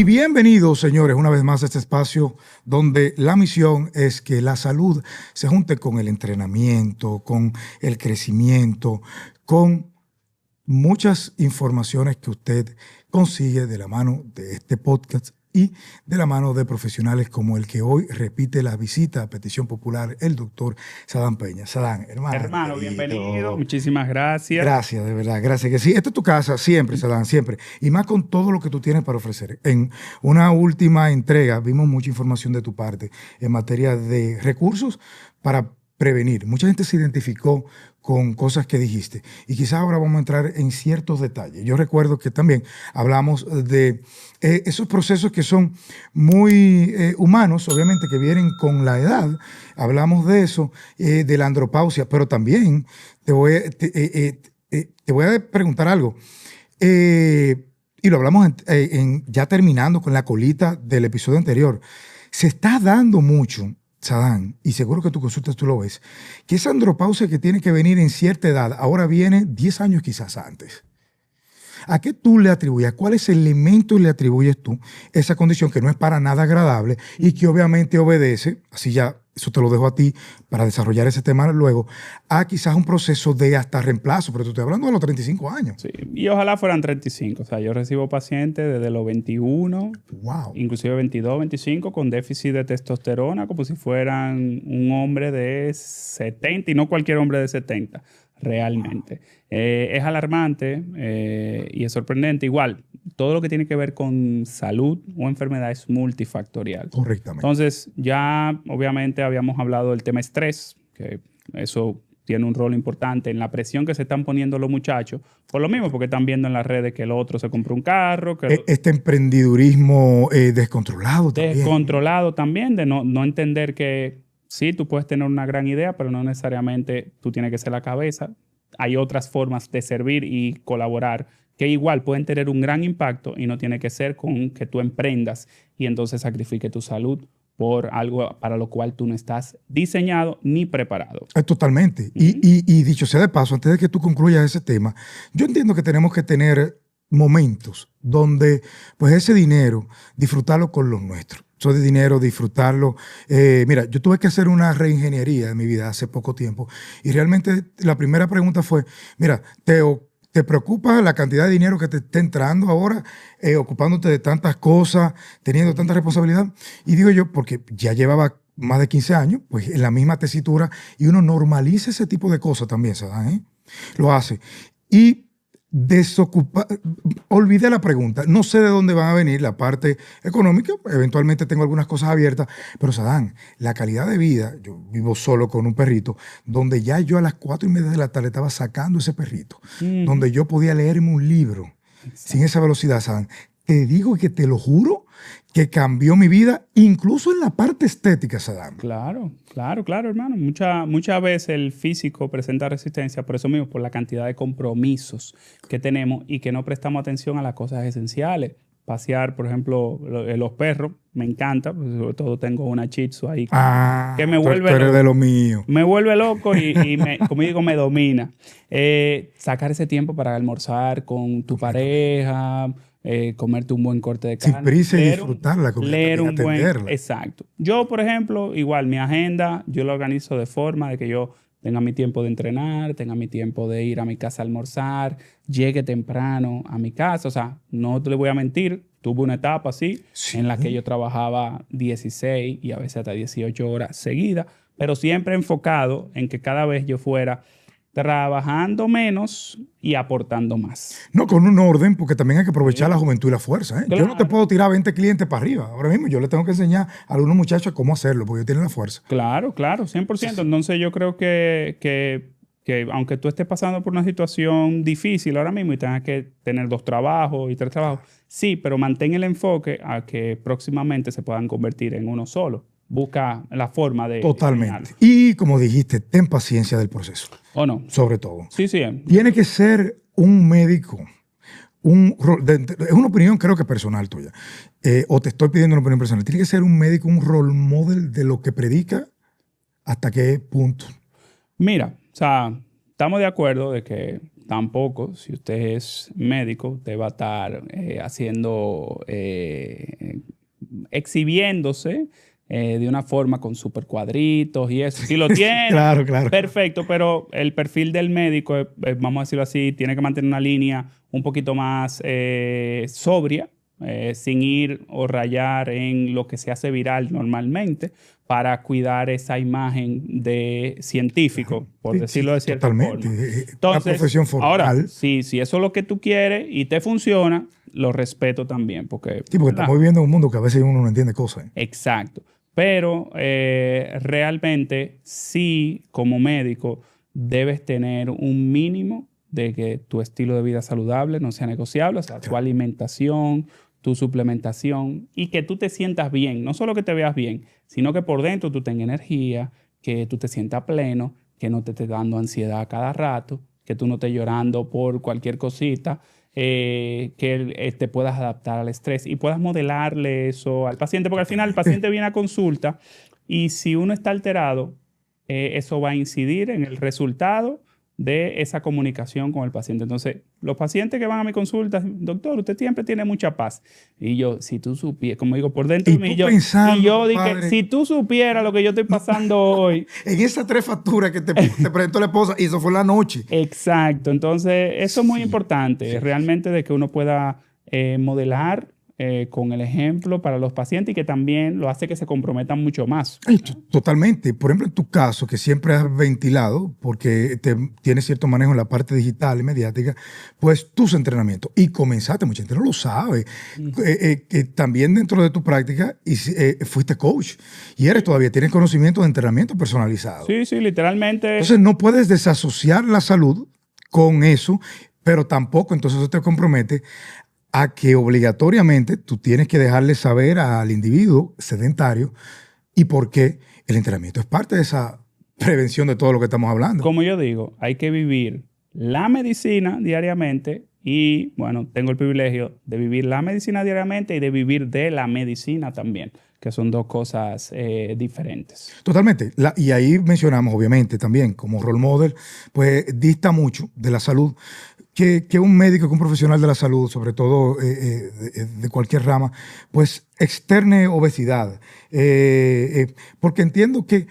Y bienvenidos, señores, una vez más a este espacio donde la misión es que la salud se junte con el entrenamiento, con el crecimiento, con muchas informaciones que usted consigue de la mano de este podcast y de la mano de profesionales como el que hoy repite la visita a petición popular, el doctor Sadán Peña. Sadán, hermano. Hermano, bienvenido. Muchísimas gracias. Gracias, de verdad, gracias. Que sí, esta es tu casa siempre, Sadán, siempre. Y más con todo lo que tú tienes para ofrecer. En una última entrega vimos mucha información de tu parte en materia de recursos para prevenir. Mucha gente se identificó con cosas que dijiste y quizás ahora vamos a entrar en ciertos detalles. Yo recuerdo que también hablamos de esos procesos que son muy humanos, obviamente que vienen con la edad. Hablamos de eso, de la andropausia, pero también te voy a preguntar algo. Y lo hablamos ya terminando con la colita del episodio anterior. Se está dando mucho, Sadán, y seguro que tú consultas, tú lo ves, que esa andropausia que tiene que venir en cierta edad, ahora viene 10 años quizás antes. ¿A qué tú le atribuyes? ¿Cuáles elementos le atribuyes tú esa condición que no es para nada agradable y que obviamente obedece, así ya, eso te lo dejo a ti para desarrollar ese tema luego, a quizás un proceso de hasta reemplazo, pero te estoy hablando de los 35 años. Sí, y ojalá fueran 35. O sea, yo recibo pacientes desde los 21, wow, inclusive 22, 25, con déficit de testosterona, como si fueran un hombre de 70 y no cualquier hombre de 70, realmente. Wow. Es alarmante y es sorprendente. Igual, todo lo que tiene que ver con salud o enfermedad es multifactorial. Correctamente. Entonces, ya obviamente habíamos hablado del tema estrés, que eso tiene un rol importante en la presión que se están poniendo los muchachos, por lo mismo, porque están viendo en las redes que el otro se compró un carro. Que este emprendedurismo descontrolado también. Descontrolado también, de no entender que sí, tú puedes tener una gran idea, pero no necesariamente tú tienes que ser la cabeza. Hay otras formas de servir y colaborar que igual pueden tener un gran impacto y no tiene que ser con que tú emprendas y entonces sacrifique tu salud por algo para lo cual tú no estás diseñado ni preparado. Totalmente. Y dicho sea de paso, antes de que tú concluyas ese tema, yo entiendo que tenemos que tener momentos donde pues ese dinero, disfrutarlo con los nuestros. Eso de dinero, disfrutarlo. Mira, yo tuve que hacer una reingeniería en mi vida hace poco tiempo y realmente la primera pregunta fue, mira, ¿te preocupa la cantidad de dinero que te está entrando ahora, ocupándote de tantas cosas, teniendo tanta responsabilidad? Y digo yo, porque ya llevaba más de 15 años, pues en la misma tesitura, y uno normaliza ese tipo de cosas también, ¿sabes? Lo hace. Y olvidé la pregunta. No sé de dónde van a venir la parte económica. Eventualmente tengo algunas cosas abiertas. Pero, Sadán, la calidad de vida, yo vivo solo con un perrito, donde ya yo a las 4:30 de la tarde estaba sacando ese perrito, donde yo podía leerme un libro. Exacto. Sin esa velocidad, Sadán. Te digo que te lo juro que cambió mi vida, incluso en la parte estética, Sadán. Claro, hermano. Muchas veces el físico presenta resistencia por eso mismo, por la cantidad de compromisos que tenemos y que no prestamos atención a las cosas esenciales. Pasear, por ejemplo, los perros, me encanta, pues sobre todo tengo una Shih Tzu ahí que me vuelve loco. Eres de lo mío. Me vuelve loco y como digo, me domina. Sacar ese tiempo para almorzar con tu pareja, comerte un buen corte de carne. Sin prisa y disfrutarla, leer un buen. Exacto. Yo, por ejemplo, igual mi agenda, yo la organizo de forma de que yo tenga mi tiempo de entrenar, tenga mi tiempo de ir a mi casa a almorzar, llegue temprano a mi casa. O sea, no te le voy a mentir, tuve una etapa así en la que yo trabajaba 16 y a veces hasta 18 horas seguidas, pero siempre enfocado en que cada vez yo fuera trabajando menos y aportando más. No, con un orden, porque también hay que aprovechar la juventud y la fuerza. Claro. Yo no te puedo tirar 20 clientes para arriba. Ahora mismo yo le tengo que enseñar a algunos muchachos cómo hacerlo, porque ellos tienen la fuerza. Claro, 100%. Sí. Entonces yo creo que aunque tú estés pasando por una situación difícil ahora mismo y tengas que tener 2 trabajos y 3 trabajos, sí, pero mantén el enfoque a que próximamente se puedan convertir en uno solo. Busca la forma de... Totalmente. Y como dijiste, ten paciencia del proceso. ¿O no? Sobre todo. Sí. Tiene que ser un médico. Es una opinión creo que personal tuya. O te estoy pidiendo una opinión personal. Tiene que ser un médico, un role model de lo que predica, ¿hasta qué punto? Mira, o sea, estamos de acuerdo de que tampoco, si usted es médico, usted va a estar exhibiéndose de una forma con super cuadritos y eso. Si lo tiene, claro, claro. Perfecto, pero el perfil del médico, vamos a decirlo así, tiene que mantener una línea un poquito más sobria, sin ir o rayar en lo que se hace viral normalmente, para cuidar esa imagen de científico, por decirlo de cierta totalmente. forma. Entonces, la profesión formal. Ahora, si eso es lo que tú quieres y te funciona, lo respeto también. Porque estamos viviendo en un mundo que a veces uno no entiende cosas. Exacto. Pero realmente sí, como médico, debes tener un mínimo de que tu estilo de vida saludable no sea negociable, o sea, tu alimentación, tu suplementación y que tú te sientas bien. No solo que te veas bien, sino que por dentro tú tengas energía, que tú te sientas pleno, que no te estés dando ansiedad a cada rato, que tú no estés llorando por cualquier cosita, que te puedas adaptar al estrés y puedas modelarle eso al paciente, porque al final el paciente viene a consulta y si uno está alterado, eso va a incidir en el resultado de esa comunicación con el paciente. Entonces, los pacientes que van a mi consulta, doctor, usted siempre tiene mucha paz. Y yo, si tú supieras, como digo, por dentro de mí, yo dije, si tú supieras lo que yo estoy pasando hoy. En esas 3 facturas que te presentó la esposa, y eso fue la noche. Exacto. Entonces, eso es muy importante, realmente, de que uno pueda modelar con el ejemplo para los pacientes y que también lo hace que se comprometan mucho más. Totalmente. Por ejemplo, en tu caso, que siempre has ventilado, porque tienes cierto manejo en la parte digital y mediática, pues tus entrenamientos. Y comenzaste, mucha gente no lo sabe, que también dentro de tu práctica fuiste coach y tienes conocimiento de entrenamiento personalizado. Sí, literalmente. Entonces no puedes desasociar la salud con eso, pero tampoco entonces eso te compromete a que obligatoriamente tú tienes que dejarle saber al individuo sedentario y por qué el entrenamiento es parte de esa prevención de todo lo que estamos hablando. Como yo digo, hay que vivir la medicina diariamente y, bueno, tengo el privilegio de vivir la medicina diariamente y de vivir de la medicina también, que son dos cosas diferentes. Totalmente. Y ahí mencionamos, obviamente, también como role model, pues dista mucho de la salud. Que un médico, que un profesional de la salud, sobre todo de cualquier rama, pues externe obesidad. Porque entiendo que,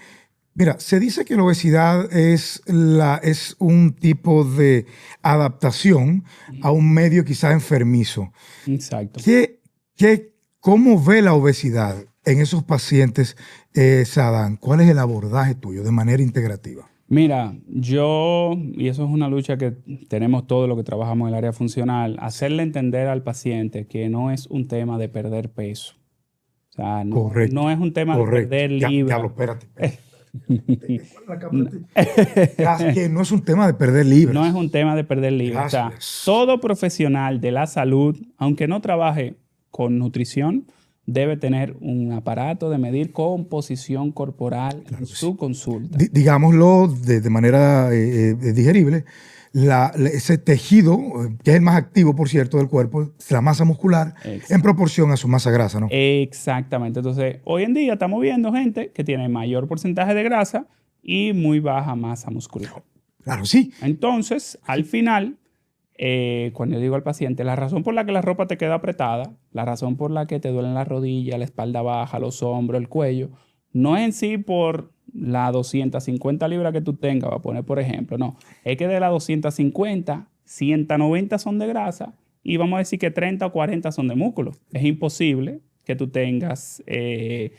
mira, se dice que la obesidad es un tipo de adaptación a un medio quizá enfermizo. Exacto. ¿Cómo ve la obesidad en esos pacientes, Saadán? ¿Cuál es el abordaje tuyo de manera integrativa? Mira, y eso es una lucha que tenemos todos los que trabajamos en el área funcional, hacerle entender al paciente que no es un tema de perder peso. O sea, no es un tema de perder libras. Diablo, espérate. Que no es un tema de perder libras. No es un tema de perder libras. O sea, todo profesional de la salud, aunque no trabaje con nutrición, debe tener un aparato de medir composición corporal en su consulta. Digámoslo de manera digerible, ese tejido, que es el más activo, por cierto, del cuerpo, la masa muscular, en proporción a su masa grasa, ¿no? Exactamente. Entonces, hoy en día estamos viendo gente que tiene mayor porcentaje de grasa y muy baja masa muscular. Claro, sí. Entonces, al final, cuando yo digo al paciente, la razón por la que la ropa te queda apretada, la razón por la que te duelen las rodillas, la espalda baja, los hombros, el cuello, no es en sí por las 250 libras que tú tengas, voy a poner por ejemplo, no. Es que de las 250, 190 son de grasa y vamos a decir que 30 o 40 son de músculo. Es imposible que tú tengas, que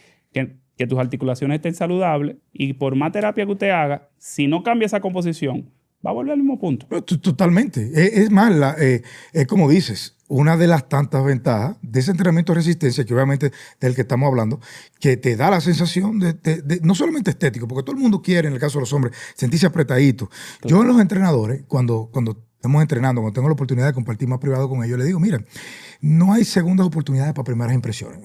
tus articulaciones estén saludables y por más terapia que usted haga, si no cambia esa composición, va a volver al mismo punto. Totalmente. Es más, es como dices, una de las tantas ventajas de ese entrenamiento de resistencia, que obviamente del que estamos hablando, que te da la sensación de no solamente estético, porque todo el mundo quiere, en el caso de los hombres, sentirse apretadito. Claro. Yo en los entrenadores, cuando estamos entrenando, cuando tengo la oportunidad de compartir más privado con ellos, les digo, miren, no hay segundas oportunidades para primeras impresiones,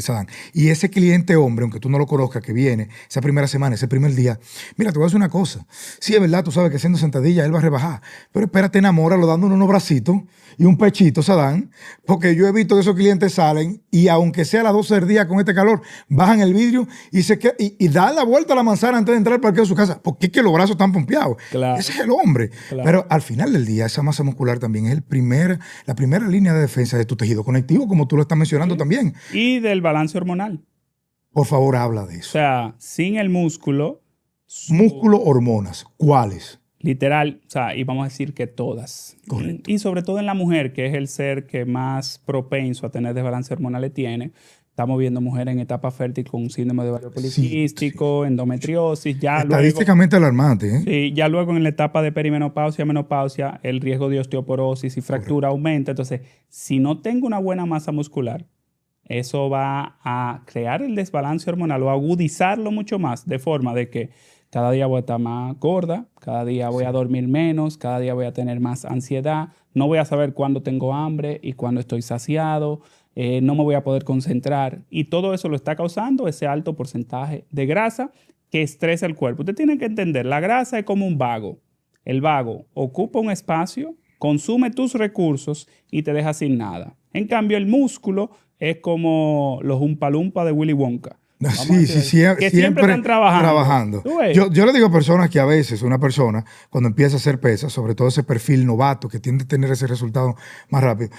Sadán. Y ese cliente hombre, aunque tú no lo conozcas, que viene esa primera semana, ese primer día, mira, te voy a decir una cosa. Sí, es verdad, tú sabes que haciendo sentadilla él va a rebajar, pero espérate, enamóralo dándole unos bracitos y un pechito, Sadán, porque yo he visto que esos clientes salen y aunque sea a las 12 del día con este calor, bajan el vidrio y dan la vuelta a la manzana antes de entrar al parqueo de su casa, porque es que los brazos están pompeados. Claro. Ese es el hombre. Claro. Pero al final del día, esa masa muscular también es la primera línea de defensa de tu tejido conectivo, como tú lo estás mencionando también. Y del balance hormonal. Por favor, habla de eso. O sea, sin el músculo... Músculo, hormonas. ¿Cuáles? Literal, o sea, y vamos a decir que todas. Correcto. Y sobre todo en la mujer, que es el ser que más propenso a tener desbalance hormonal tiene. Estamos viendo mujeres en etapa fértil con síndrome de ovario poliquístico, endometriosis. Ya estadísticamente luego, alarmante, ¿eh? Sí, ya luego en la etapa de perimenopausia, menopausia, el riesgo de osteoporosis y fractura aumenta. Entonces, si no tengo una buena masa muscular, eso va a crear el desbalance hormonal o agudizarlo mucho más, de forma de que cada día voy a estar más gorda, cada día voy a dormir menos, cada día voy a tener más ansiedad, no voy a saber cuándo tengo hambre y cuándo estoy saciado, no me voy a poder concentrar. Y todo eso lo está causando ese alto porcentaje de grasa que estresa el cuerpo. Usted tiene que entender, la grasa es como un vago. El vago ocupa un espacio, consume tus recursos y te deja sin nada. En cambio, el músculo es como los Oompa Loompa de Willy Wonka. Sí, siempre están trabajando. Yo le digo a personas que a veces una persona, cuando empieza a hacer pesas, sobre todo ese perfil novato que tiende a tener ese resultado más rápido,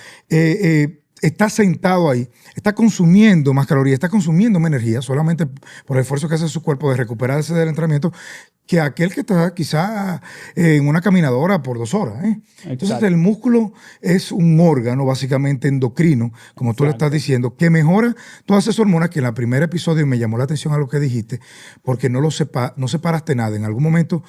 está sentado ahí, está consumiendo más calorías, está consumiendo más energía solamente por el esfuerzo que hace su cuerpo de recuperarse del entrenamiento, que aquel que está quizá en una caminadora por 2 horas. Entonces el músculo es un órgano básicamente endocrino, como tú le estás diciendo, que mejora todas esas hormonas, que en el primer episodio me llamó la atención a lo que dijiste, porque no separaste nada. En algún momento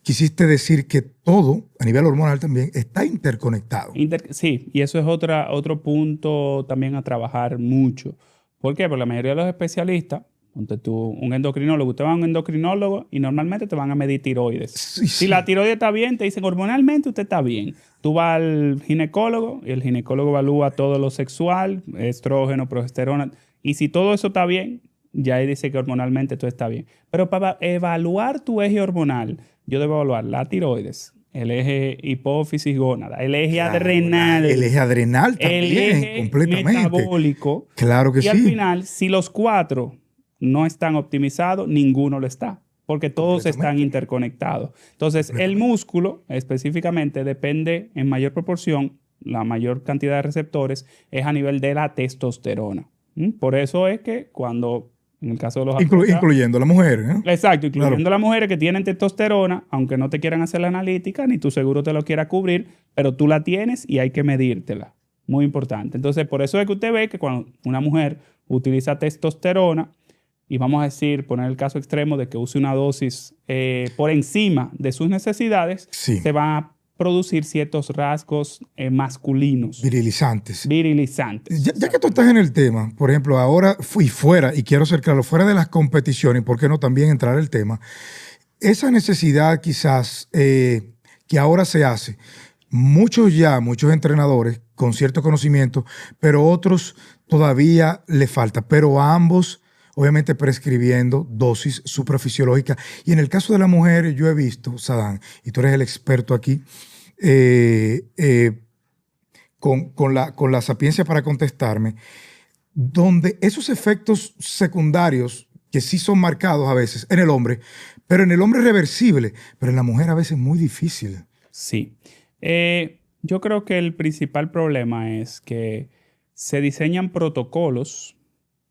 quisiste decir que todo, a nivel hormonal también, está interconectado. Sí, y eso es otro punto también a trabajar mucho. ¿Por qué? Porque la mayoría de los especialistas, ponte tú un endocrinólogo, usted va a un endocrinólogo y normalmente te van a medir tiroides. Sí. Si la tiroides está bien, te dicen hormonalmente usted está bien. Tú vas al ginecólogo y el ginecólogo evalúa todo lo sexual, estrógeno, progesterona, y si todo eso está bien, ya ahí dice que hormonalmente todo está bien. Pero para evaluar tu eje hormonal, yo debo evaluar la tiroides, el eje hipófisis gónada, el eje adrenal. El eje adrenal también, el eje completamente. Metabólico. Claro que sí. Y al final, si los 4 no están optimizados, ninguno lo está, porque todos están interconectados. Entonces, el músculo específicamente depende en mayor proporción, la mayor cantidad de receptores es a nivel de la testosterona. Por eso es que cuando... En el caso de los incluyendo a la mujer, ¿eh? Exacto, incluyendo a las mujeres que tienen testosterona, aunque no te quieran hacer la analítica, ni tu seguro te lo quiera cubrir, pero tú la tienes y hay que medírtela. Muy importante. Entonces, por eso es que usted ve que cuando una mujer utiliza testosterona, y vamos a decir, poner el caso extremo de que use una dosis por encima de sus necesidades, se va a producir ciertos rasgos masculinos. Virilizantes. Ya que tú estás en el tema, por ejemplo, ahora fui fuera, y quiero ser claro, fuera de las competiciones, ¿por qué no también entrar el tema? Esa necesidad quizás que ahora se hace, muchos entrenadores con cierto conocimiento, pero otros todavía le falta, pero a ambos obviamente prescribiendo dosis suprafisiológicas. Y en el caso de la mujer, yo he visto, Sadán, y tú eres el experto aquí, con la sapiencia para contestarme, donde esos efectos secundarios, que sí son marcados a veces en el hombre, pero en el hombre es reversible, pero en la mujer a veces es muy difícil. Sí. Yo creo que el principal problema es que se diseñan protocolos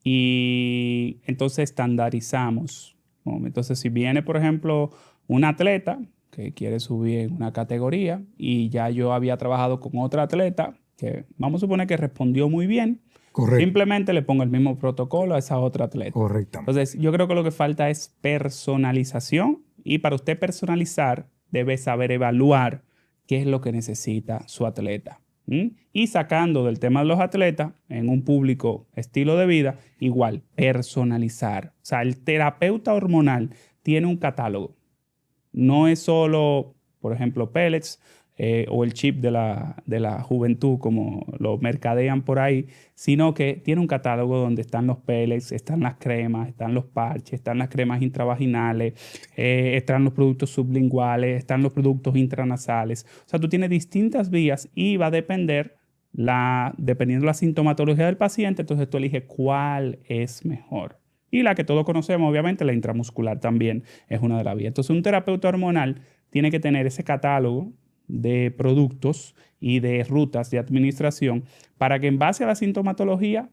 y entonces estandarizamos. Entonces, si viene, por ejemplo, un atleta que quiere subir en una categoría y ya yo había trabajado con otra atleta que vamos a suponer que respondió muy bien, correcto, simplemente le pongo el mismo protocolo a esa otra atleta. Correcto. Entonces, yo creo que lo que falta es personalización, y para usted personalizar debe saber evaluar qué es lo que necesita su atleta. Y sacando del tema de los atletas en un público estilo de vida, igual, personalizar. O sea, el terapeuta hormonal tiene un catálogo. No es solo, por ejemplo, pellets, o el chip de la juventud, como lo mercadean por ahí, sino que tiene un catálogo donde están los pellets, están las cremas, están los parches, están las cremas intravaginales, están los productos sublinguales, están los productos intranasales. O sea, tú tienes distintas vías y va a depender, dependiendo de la sintomatología del paciente, entonces tú eliges cuál es mejor. Y la que todos conocemos, obviamente, la intramuscular también es una de las vías. Entonces, un terapeuta hormonal tiene que tener ese catálogo de productos y de rutas de administración para que en base a la sintomatología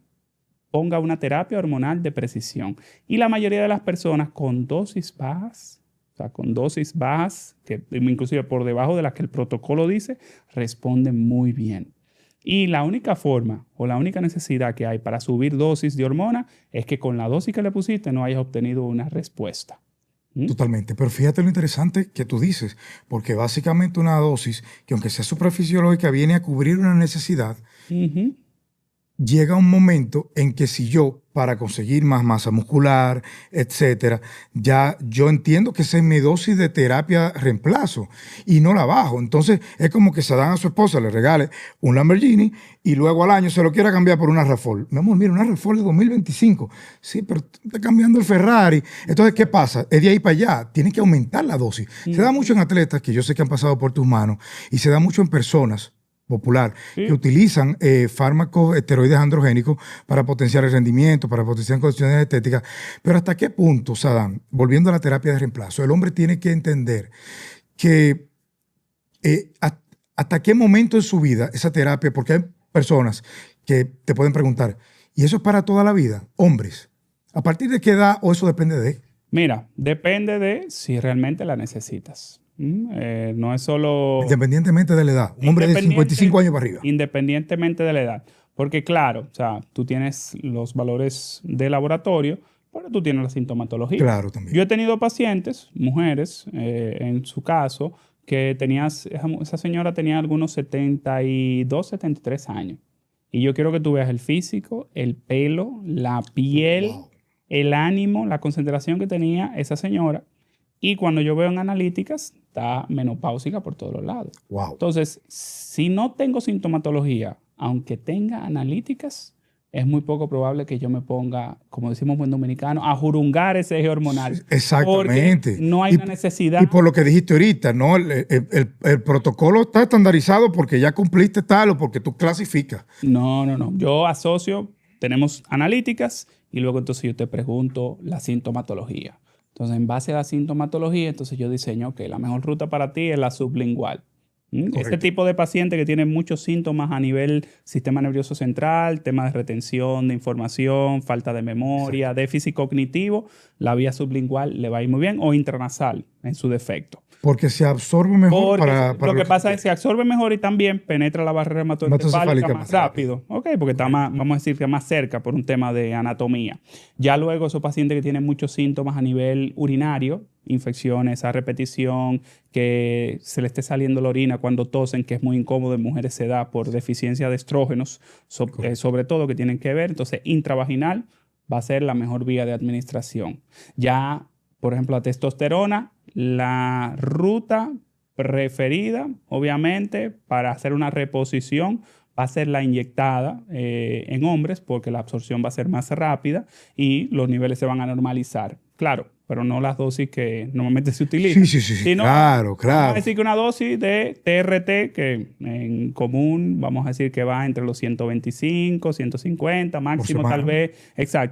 ponga una terapia hormonal de precisión. Y la mayoría de las personas con dosis bajas, o sea, con dosis bajas, que inclusive por debajo de las que el protocolo dice, responden muy bien. Y la única forma o la única necesidad que hay para subir dosis de hormona es que con la dosis que le pusiste no hayas obtenido una respuesta. Totalmente, pero fíjate lo interesante que tú dices, porque básicamente una dosis que aunque sea suprafisiológica viene a cubrir una necesidad, llega un momento en que si yo, para conseguir más masa muscular, etcétera, ya yo entiendo que esa es mi dosis de terapia reemplazo y no la bajo. Entonces es como que se dan a su esposa, le regale un Lamborghini y luego al año se lo quiera cambiar por una RAV4. Mi amor, mira, una RAV4 de 2025. Sí, pero está cambiando el Ferrari. Entonces, ¿qué pasa? Es de ahí para allá. Tienes que aumentar la dosis. Se da mucho en atletas que yo sé que han pasado por tus manos y se da mucho en personas popular, que utilizan fármacos esteroides androgénicos para potenciar el rendimiento, para potenciar condiciones estéticas. Pero ¿hasta qué punto, Sadam, volviendo a la terapia de reemplazo, el hombre tiene que entender que hasta qué momento en su vida esa terapia, porque hay personas que te pueden preguntar, ¿y eso es para toda la vida? Hombres, ¿a partir de qué edad o eso depende de? Mira, depende de si realmente la necesitas. No es solo... Independientemente de la edad. Un hombre de 55 años para arriba. Independientemente de la edad. Porque claro, o sea, tú tienes los valores de laboratorio, pero tú tienes la sintomatología. Claro, también. Yo he tenido pacientes, mujeres, en su caso, que esa señora tenía algunos 72, 73 años. Y yo quiero que tú veas el físico, el pelo, la piel, el ánimo, la concentración que tenía esa señora. Y cuando yo veo en analíticas, está menopáusica por todos los lados. Wow. Entonces, si no tengo sintomatología, aunque tenga analíticas, es muy poco probable que yo me ponga, como decimos en buen dominicano, a jurungar ese eje hormonal. Exactamente. Porque no hay una necesidad. Y por lo que dijiste ahorita, ¿no? El protocolo está estandarizado porque ya cumpliste tal o porque tú clasificas. No. Yo asocio, tenemos analíticas y luego entonces yo te pregunto la sintomatología. Entonces, en base a la sintomatología, entonces yo diseño que la mejor ruta para ti es la sublingual. Este tipo de paciente que tiene muchos síntomas a nivel sistema nervioso central, tema de retención de información, falta de memoria, déficit cognitivo, la vía sublingual le va a ir muy bien, o intranasal en su defecto. Porque se absorbe mejor para lo que pasa es que se absorbe mejor y también penetra la barrera hematoencefálica más rápido. Ok, porque está más, vamos a decir que más cerca por un tema de anatomía. Ya luego esos pacientes que tienen muchos síntomas a nivel urinario, infecciones a repetición, que se le esté saliendo la orina cuando tosen, que es muy incómodo, en mujeres se da por deficiencia de estrógenos, sobre todo que tienen que ver. Entonces, intravaginal va a ser la mejor vía de administración. Ya, por ejemplo, la testosterona, la ruta preferida, obviamente, para hacer una reposición va a ser la inyectada en hombres porque la absorción va a ser más rápida y los niveles se van a normalizar. Claro, pero no las dosis que normalmente se utilizan. Sí, sino, claro. Vamos a decir que una dosis de TRT, que en común vamos a decir que va entre los 125, 150, máximo tal vez,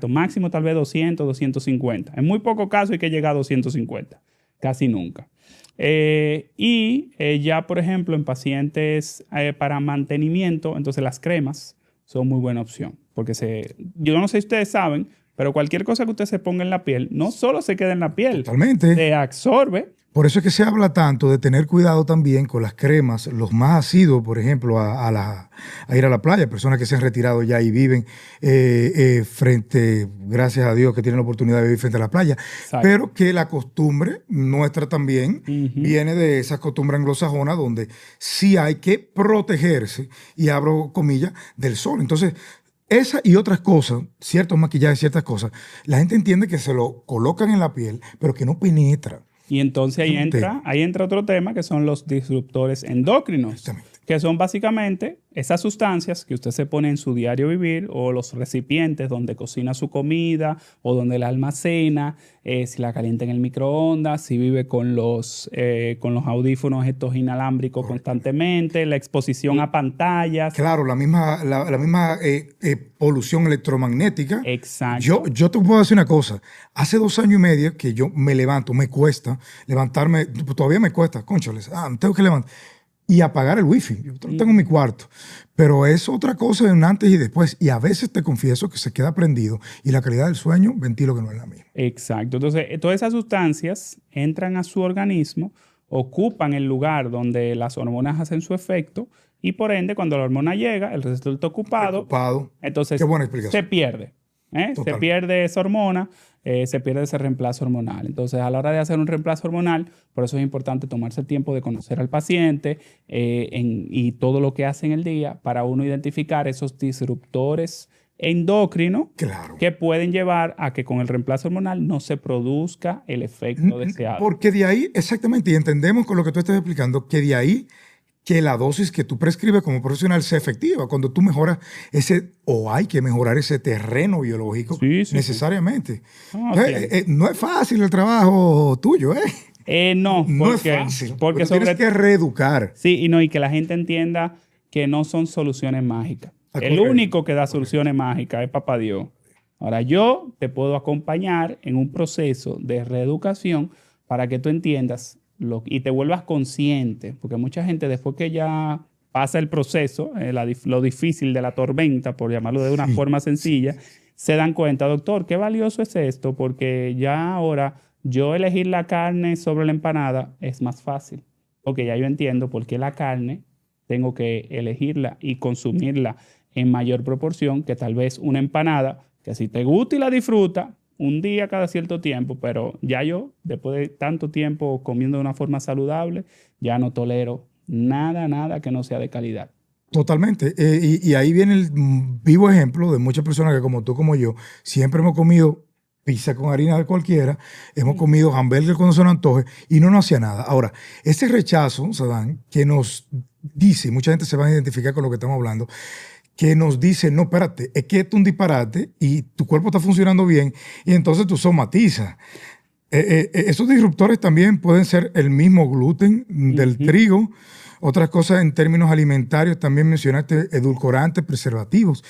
máximo tal vez 200, 250. En muy poco caso hay que llegar a 250, casi nunca. Ya, por ejemplo, en pacientes para mantenimiento, entonces las cremas son muy buena opción. Porque yo no sé si ustedes saben, pero cualquier cosa que usted se ponga en la piel, no solo se queda en la piel. Totalmente. Se absorbe. Por eso es que se habla tanto de tener cuidado también con las cremas, los más asiduos, por ejemplo, a ir a la playa, personas que se han retirado ya y viven gracias a Dios que tienen la oportunidad de vivir frente a la playa, Exacto. Pero que la costumbre nuestra también viene de esa costumbre anglosajona donde sí hay que protegerse, y abro comillas, del sol. Entonces, esa y otras cosas, ciertos maquillajes, ciertas cosas, la gente entiende que se lo colocan en la piel, pero que no penetra. Y entonces ahí entra otro tema que son los disruptores endócrinos, que son básicamente esas sustancias que usted se pone en su diario vivir o los recipientes donde cocina su comida o donde la almacena, si la calienta en el microondas, si vive con los audífonos estos inalámbricos constantemente, la exposición a pantallas. Claro, la misma polución electromagnética. Exacto. Yo te puedo decir una cosa. Hace 2 años y medio que yo me levanto, me cuesta levantarme, todavía me cuesta, cónchales, tengo que levantar. Y apagar el wifi. Yo lo tengo en mi cuarto. Pero es otra cosa de un antes y después. Y a veces te confieso que se queda prendido y la calidad del sueño, ventilo que no es la misma. Exacto. Entonces, todas esas sustancias entran a su organismo, ocupan el lugar donde las hormonas hacen su efecto y por ende, cuando la hormona llega, el receptor está ocupado. Entonces, qué buena explicación. Se pierde. Se pierde esa hormona, se pierde ese reemplazo hormonal. Entonces, a la hora de hacer un reemplazo hormonal, por eso es importante tomarse el tiempo de conocer al paciente y todo lo que hace en el día para uno identificar esos disruptores endocrinos que pueden llevar a que con el reemplazo hormonal no se produzca el efecto deseado. Porque de ahí, exactamente, y entendemos con lo que tú estás explicando, que de ahí que la dosis que tú prescribes como profesional sea efectiva. Cuando tú mejoras hay que mejorar ese terreno biológico necesariamente. No es fácil el trabajo tuyo, no es fácil. Porque tienes que reeducar. Sí, y que la gente entienda que no son soluciones mágicas. El único que da soluciones mágicas es Papá Dios. Ahora, yo te puedo acompañar en un proceso de reeducación para que tú entiendas y te vuelvas consciente, porque mucha gente después que ya pasa el proceso, lo difícil de la tormenta, por llamarlo de una forma sencilla, se dan cuenta, doctor, qué valioso es esto, porque ya ahora yo elegir la carne sobre la empanada es más fácil, porque ya yo entiendo por qué la carne tengo que elegirla y consumirla en mayor proporción que tal vez una empanada, que si te gusta y la disfruta, un día cada cierto tiempo, pero ya yo, después de tanto tiempo comiendo de una forma saludable, ya no tolero nada que no sea de calidad. Totalmente. Y ahí viene el vivo ejemplo de muchas personas que como tú, como yo, siempre hemos comido pizza con harina de cualquiera, hemos comido hamburgues cuando se nos antoje y no nos hacía nada. Ahora, ese rechazo, Sadán, que nos dice, mucha gente se va a identificar con lo que estamos hablando, que nos dice, no, espérate, es que esto es un disparate y tu cuerpo está funcionando bien y entonces tú somatizas. Esos disruptores también pueden ser el mismo gluten del trigo, otras cosas en términos alimentarios, también mencionaste edulcorantes, preservativos.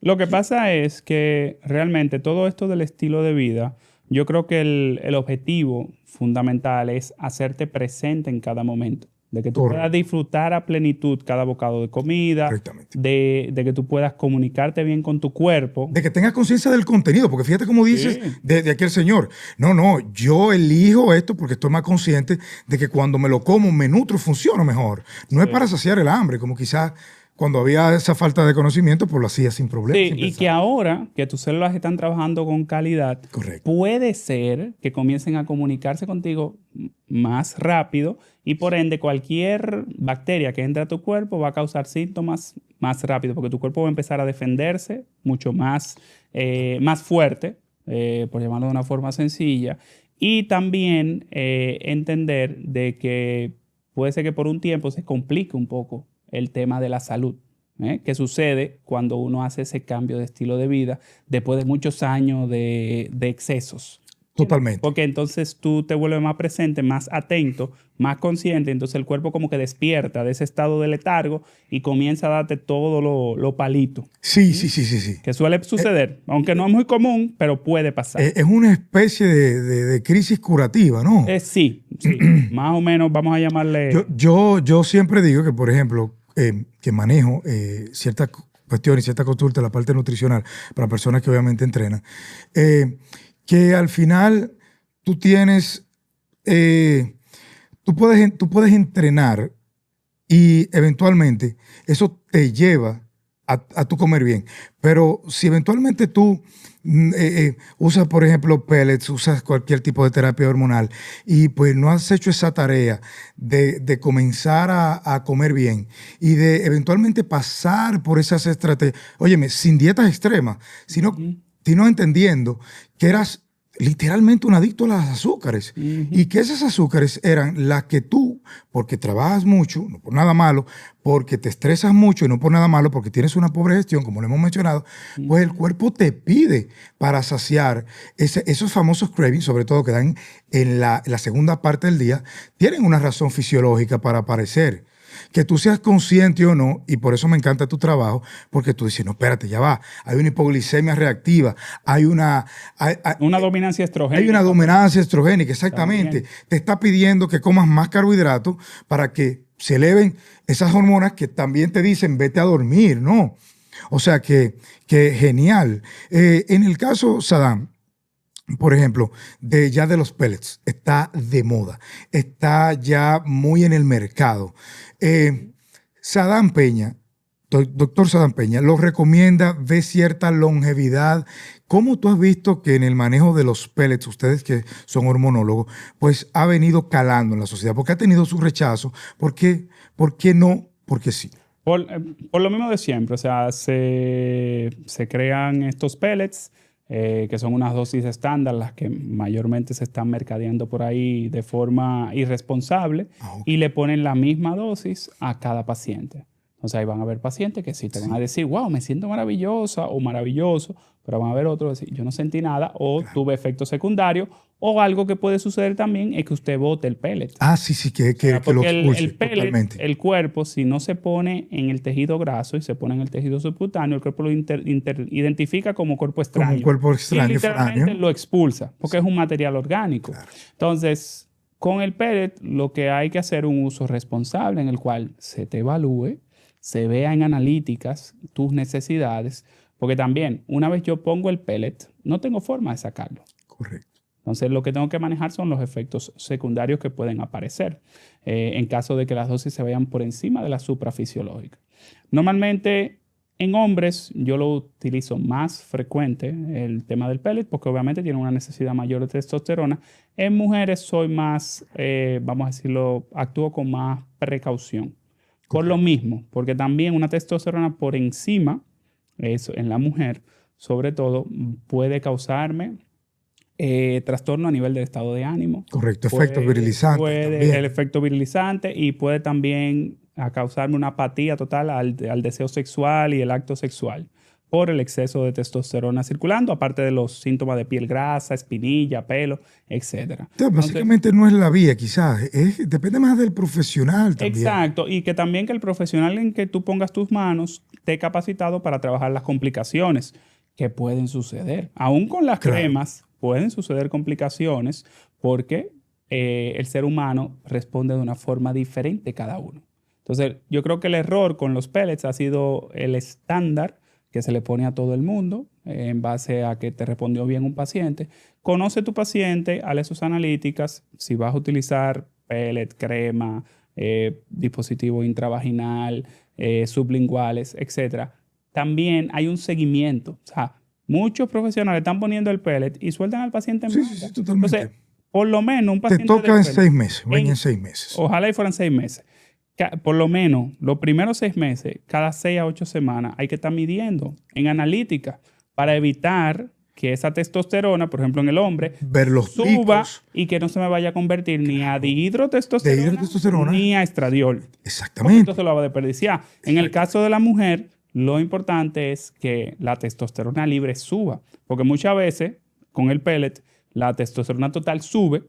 Lo que pasa es que realmente todo esto del estilo de vida, yo creo que el objetivo fundamental es hacerte presente en cada momento. De que tú puedas disfrutar a plenitud cada bocado de comida, de que tú puedas comunicarte bien con tu cuerpo. De que tengas conciencia del contenido, porque fíjate cómo dices de aquel señor. No, yo elijo esto porque estoy más consciente de que cuando me lo como me nutro, funciono mejor. No es para saciar el hambre, como quizás cuando había esa falta de conocimiento, pues lo hacía sin problema. Sí, y que ahora que tus células están trabajando con calidad, puede ser que comiencen a comunicarse contigo más rápido y por ende cualquier bacteria que entre a tu cuerpo va a causar síntomas más rápido porque tu cuerpo va a empezar a defenderse mucho más fuerte, por llamarlo de una forma sencilla, y también entender de que puede ser que por un tiempo se complique un poco el tema de la salud, que sucede cuando uno hace ese cambio de estilo de vida después de muchos años de excesos. Totalmente. Porque entonces tú te vuelves más presente, más atento, más consciente, entonces el cuerpo como que despierta de ese estado de letargo y comienza a darte todo lo palito. Sí. Que suele suceder, aunque no es muy común, pero puede pasar. Es una especie de crisis curativa, ¿no? Sí. Más o menos vamos a llamarle... Yo siempre digo que, por ejemplo, que manejo ciertas cuestiones, ciertas consultas, la parte nutricional, para personas que obviamente entrenan, que al final tú tienes, tú puedes entrenar y eventualmente eso te lleva a tu comer bien. Pero si eventualmente tú usas, por ejemplo, pellets, usas cualquier tipo de terapia hormonal y pues no has hecho esa tarea de comenzar a comer bien y de eventualmente pasar por esas estrategias, óyeme, sin dietas extremas, sino entendiendo que eras literalmente un adicto a las azúcares. Y que esas azúcares eran las que tú, porque trabajas mucho, no por nada malo, porque te estresas mucho y no por nada malo, porque tienes una pobre gestión, como lo hemos mencionado, pues el cuerpo te pide para saciar esos famosos cravings, sobre todo que dan en la segunda parte del día, tienen una razón fisiológica para aparecer. Que tú seas consciente o no, y por eso me encanta tu trabajo, porque tú dices, no, espérate, ya va, hay una hipoglicemia reactiva, hay una dominancia estrogénica. Hay una dominancia estrogénica, exactamente. También. Te está pidiendo que comas más carbohidratos para que se eleven esas hormonas que también te dicen, vete a dormir, ¿no? O sea que genial. En el caso, Saddam, por ejemplo, ya de los pellets, está de moda, está ya muy en el mercado. Saddam Peña, doctor Saddam Peña, lo recomienda, ve cierta longevidad. ¿Cómo tú has visto que en el manejo de los pellets, ustedes que son hormonólogos, pues ha venido calando en la sociedad? Porque ha tenido su rechazo. ¿Por qué no? Porque sí. Por lo mismo de siempre, o sea, se crean estos pellets, que son unas dosis estándar, las que mayormente se están mercadeando por ahí de forma irresponsable, y le ponen la misma dosis a cada paciente. Entonces ahí van a haber pacientes que sí te van a decir, wow, me siento maravillosa o maravilloso, pero van a haber otros que decir, yo no sentí nada, o tuve efectos secundarios, o algo que puede suceder también es que usted bote el pellet. Sí, que lo expulse el pellet, totalmente. El cuerpo, si no se pone en el tejido graso y se pone en el tejido subcutáneo, el cuerpo lo identifica como cuerpo extraño. Como un cuerpo extraño. Y literalmente lo expulsa, porque es un material orgánico. Claro. Entonces, con el pellet, lo que hay que hacer es un uso responsable en el cual se te evalúe, se vea en analíticas tus necesidades, porque también, una vez yo pongo el pellet, no tengo forma de sacarlo. Correcto. Entonces, lo que tengo que manejar son los efectos secundarios que pueden aparecer en caso de que las dosis se vayan por encima de la suprafisiológica. Normalmente, en hombres, yo lo utilizo más frecuente, el tema del pellet, porque obviamente tiene una necesidad mayor de testosterona. En mujeres soy más, vamos a decirlo, actúo con más precaución. Por lo mismo, porque también una testosterona por encima, eso en la mujer, sobre todo, puede causarme trastorno a nivel del estado de ánimo. Correcto, efecto virilizante. El efecto virilizante, y puede también causarme una apatía total al deseo sexual y el acto sexual por el exceso de testosterona circulando, aparte de los síntomas de piel grasa, espinilla, pelo, etc. Básicamente no es la vía, quizás. Depende más del profesional también. Exacto, y que también que el profesional en que tú pongas tus manos esté capacitado para trabajar las complicaciones que pueden suceder. Aún con las cremas pueden suceder complicaciones porque el ser humano responde de una forma diferente cada uno. Entonces, yo creo que el error con los pellets ha sido el estándar que se le pone a todo el mundo en base a que te respondió bien un paciente. Conoce tu paciente, hazle sus analíticas. Si vas a utilizar pellet, crema, dispositivo intravaginal, sublinguales, etc. También hay un seguimiento. O sea, muchos profesionales están poniendo el pellet y sueltan al paciente en banda. Sí, totalmente. Entonces, por lo menos un paciente... Te toca en 6 meses, en 6 meses. Ojalá y fueran 6 meses. Por lo menos los primeros 6 meses, cada 6 a 8 semanas, hay que estar midiendo en analítica para evitar que esa testosterona, por ejemplo en el hombre, suba y que no se me vaya a convertir ni a dihidrotestosterona ni a estradiol. Exactamente. Entonces lo va a desperdiciar. En el caso de la mujer, lo importante es que la testosterona libre suba, porque muchas veces con el pellet la testosterona total sube,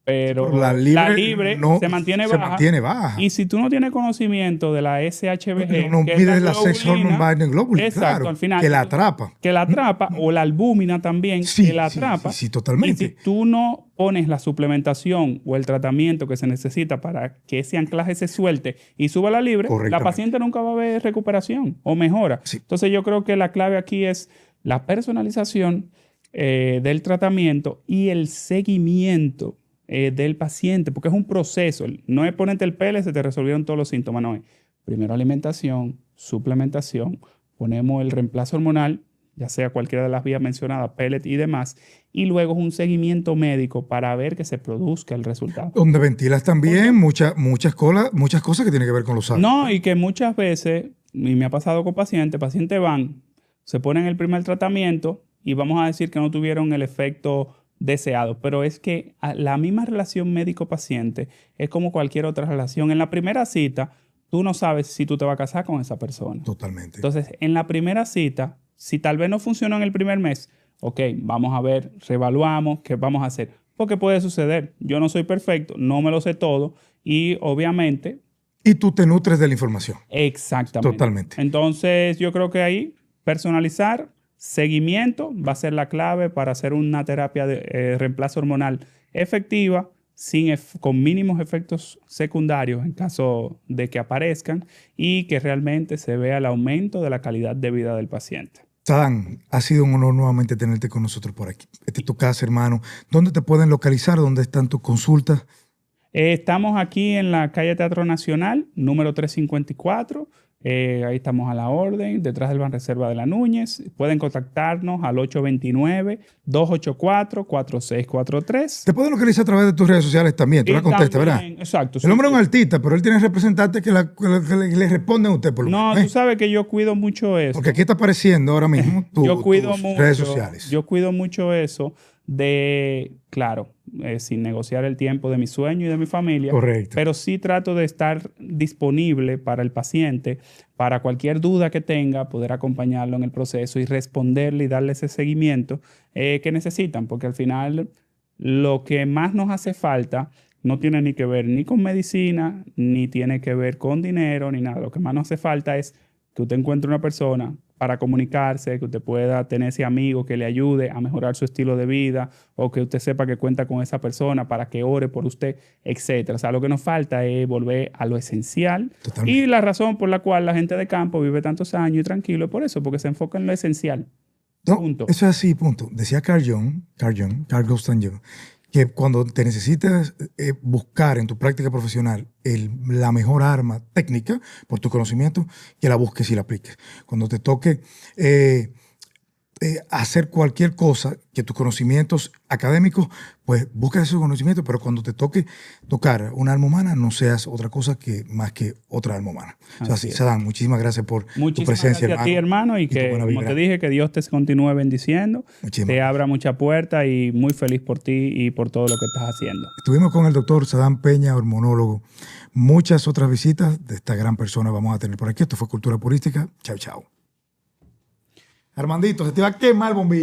pero la libre se mantiene baja. Y si tú no tienes conocimiento de la SHBG, no mides la Sex Hormone Binding Globulin, exacto, claro, al final, que la atrapa. O la albúmina también, que la atrapa. Sí, totalmente. Y si tú no pones la suplementación o el tratamiento que se necesita para que ese anclaje se suelte y suba la libre, la paciente nunca va a ver recuperación o mejora. Sí. Entonces yo creo que la clave aquí es la personalización del tratamiento y el seguimiento del paciente, porque es un proceso. No es ponerte el pellet, se te resolvieron todos los síntomas. No, es primero alimentación, suplementación, ponemos el reemplazo hormonal, ya sea cualquiera de las vías mencionadas, pellet y demás, y luego es un seguimiento médico para ver que se produzca el resultado. Donde ventilas también muchas cosas que tienen que ver con los hábitos. No, y que muchas veces, y me ha pasado con pacientes van, se ponen el primer tratamiento y vamos a decir que no tuvieron el efecto deseado. Pero es que la misma relación médico-paciente es como cualquier otra relación. En la primera cita, tú no sabes si tú te vas a casar con esa persona. Totalmente. Entonces, en la primera cita, si tal vez no funcionó en el primer mes, ok, vamos a ver, reevaluamos, ¿qué vamos a hacer? Porque puede suceder. Yo no soy perfecto, no me lo sé todo y obviamente... Y tú te nutres de la información. Exactamente. Totalmente. Entonces, yo creo que ahí personalizar, seguimiento va a ser la clave para hacer una terapia de reemplazo hormonal efectiva, con mínimos efectos secundarios en caso de que aparezcan y que realmente se vea el aumento de la calidad de vida del paciente. Sadam, ha sido un honor nuevamente tenerte con nosotros por aquí. Esta es tu casa, hermano. ¿Dónde te pueden localizar? ¿Dónde están tus consultas? Estamos aquí en la calle Teatro Nacional, número 354. Ahí estamos a la orden, detrás del Banreserva de la Núñez. Pueden contactarnos al 829-284-4643. Te pueden localizar a través de tus redes sociales también. Tú la contestas, ¿verdad? Exacto. El hombre es un artista, pero él tiene representantes que le responden a usted por lo menos. No, tú sabes que yo cuido mucho eso. Porque aquí está apareciendo ahora mismo tus redes sociales. Yo cuido mucho eso de, claro, sin negociar el tiempo de mi sueño y de mi familia. Correcto. Pero sí trato de estar disponible para el paciente, para cualquier duda que tenga, poder acompañarlo en el proceso y responderle y darle ese seguimiento que necesitan, porque al final lo que más nos hace falta no tiene ni que ver ni con medicina, ni tiene que ver con dinero, ni nada. Lo que más nos hace falta es que usted encuentre una persona para comunicarse, que usted pueda tener ese amigo que le ayude a mejorar su estilo de vida o que usted sepa que cuenta con esa persona para que ore por usted, etc. O sea, lo que nos falta es volver a lo esencial. Totalmente. Y la razón por la cual la gente de campo vive tantos años y tranquilo es por eso, porque se enfoca en lo esencial. No, punto. Eso es así, punto. Decía Carl Gustav Jung, que cuando te necesitas buscar en tu práctica profesional la mejor arma técnica por tu conocimiento, que la busques y la apliques. Cuando te toque hacer cualquier cosa que tus conocimientos académicos, pues busca esos conocimientos, pero cuando te toque tocar una alma humana, no seas otra cosa más que otra alma humana. O sea, sí, Sadam, muchísimas gracias por tu presencia, hermano. Muchísimas gracias a ti, hermano, y que, como te dije, que Dios te continúe bendiciendo, te abra mucha puerta y muy feliz por ti y por todo lo que estás haciendo. Estuvimos con el doctor Sadam Peña, hormonólogo. Muchas otras visitas de esta gran persona vamos a tener por aquí. Esto fue Cultura Purística. Chao, chao. Armandito, se te va a quemar el bombillo.